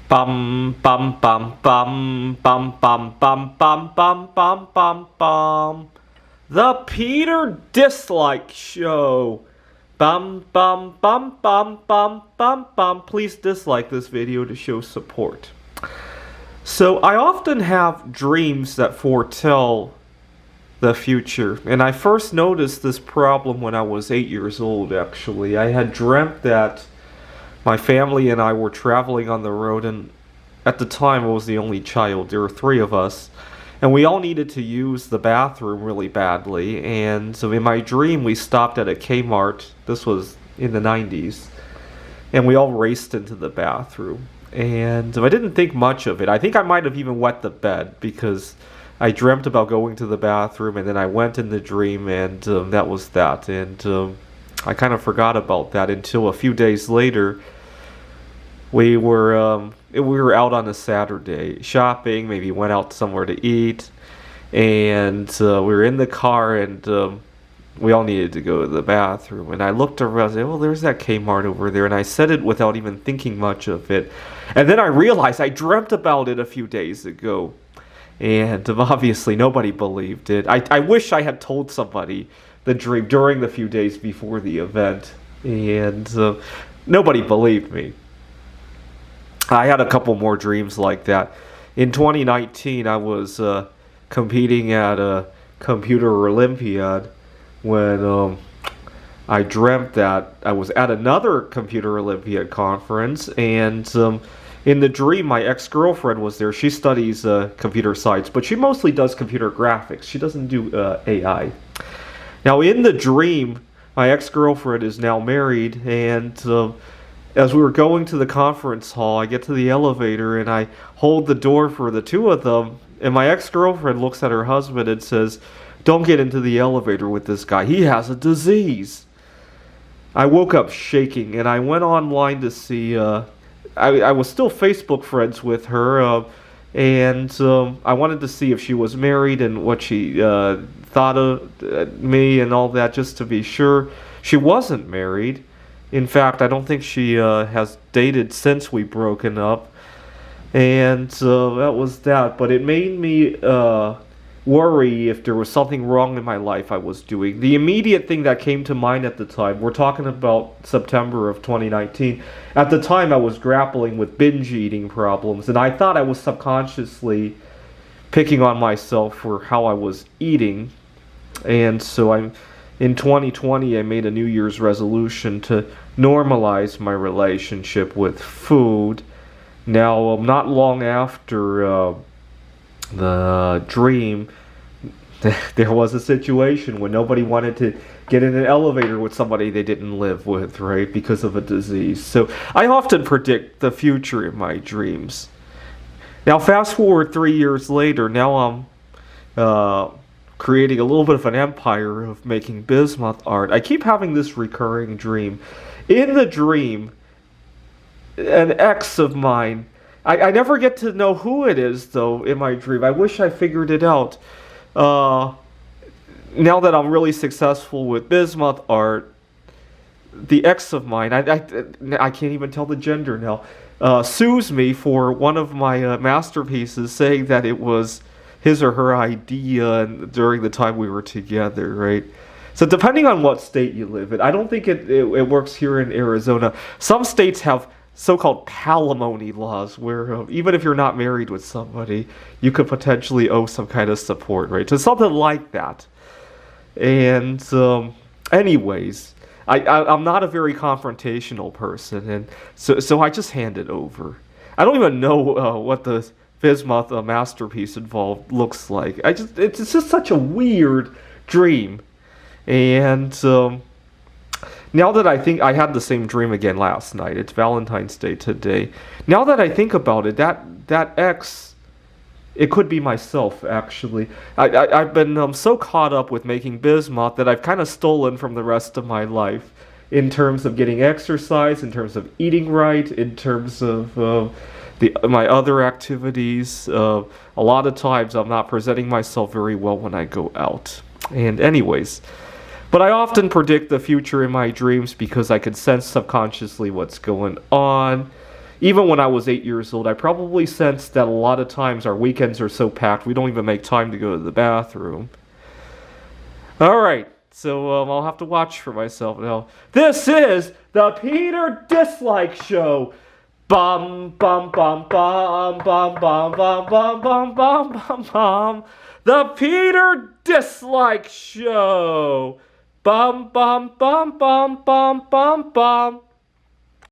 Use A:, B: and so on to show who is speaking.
A: Bum bum bum bum bum bum bum bum bum bum bum bum. The Peter Dislike Show. Bum bum bum bum bum bum bum. Please dislike this video to show support. So I often have dreams that foretell the future, and I first noticed this problem when I was 8 years old. Actually, I had dreamt that my family and I were traveling on the road, and at the time I was the only child. There were three of us, and we all needed to use the bathroom really badly. And so in my dream, we stopped at a Kmart. This was in the 90s, and we all raced into the bathroom. And I didn't think much of it. I think I might have even wet the bed because I dreamt about going to the bathroom, and then I went in the dream, and that was that. And I kind of forgot about that until a few days later. We were out on a Saturday shopping, maybe went out somewhere to eat, and we were in the car, and we all needed to go to the bathroom. And I looked around and said, well, there's that Kmart over there. And I said it without even thinking much of it. And then I realized I dreamt about it a few days ago. And obviously nobody believed it. I wish I had told somebody the dream during the few days before the event. And nobody believed me. I had a couple more dreams like that. In 2019, I was competing at a computer Olympiad when I dreamt that I was at another computer Olympiad conference, and in the dream, my ex-girlfriend was there. She studies computer science, but she mostly does computer graphics. She doesn't do AI. Now, in the dream, my ex-girlfriend is now married, and as we were going to the conference hall, I get to the elevator, and I hold the door for the two of them, and my ex-girlfriend looks at her husband and says, "Don't get into the elevator with this guy. He has a disease." I woke up shaking, and I went online to see. I was still Facebook friends with her, and I wanted to see if she was married and what she thought of me and all that, just to be sure. She wasn't married. In fact, I don't think she has dated since we broken up, and that was that. But it made me worry if there was something wrong in my life I was doing. The immediate thing that came to mind at the time, we're talking about September of 2019. At the time, I was grappling with binge eating problems, and I thought I was subconsciously picking on myself for how I was eating. And so in 2020, I made a New Year's resolution to normalize my relationship with food. Now, not long after the dream, there was a situation when nobody wanted to get in an elevator with somebody they didn't live with, right, because of a disease. So I often predict the future in my dreams. Now, fast forward 3 years later, now I'm creating a little bit of an empire of making bismuth art. I keep having this recurring dream. In the dream, an ex of mine, I never get to know who it is, though, in my dream. I wish I figured it out. Now that I'm really successful with bismuth art, the ex of mine, I can't even tell the gender now, sues me for one of my masterpieces, saying that it was his or her idea during the time we were together, right? So depending on what state you live in, I don't think it works here in Arizona. Some states have so-called palimony laws where even if you're not married with somebody, you could potentially owe some kind of support, right? So something like that. And anyways, I'm not a very confrontational person, and so I just hand it over. I don't even know what the bismuth masterpiece involved looks like. It's just such a weird dream. And now that I think, I had the same dream again last night. It's Valentine's Day today. Now that I think about it, that ex, it could be myself, actually. I've been so caught up with making bismuth that I've kind of stolen from the rest of my life in terms of getting exercise, in terms of eating right, in terms of my other activities. A lot of times I'm not presenting myself very well when I go out. And anyways, but I often predict the future in my dreams because I can sense subconsciously what's going on. Even when I was 8 years old, I probably sensed that a lot of times our weekends are so packed we don't even make time to go to the bathroom. Alright, so I'll have to watch for myself now. This is the Peter Dislike Show. Bum bum bum bum bum bum bum bum bum bum bum bum. The Peter Dislike Show. Bum bum bum bum bum bum bum.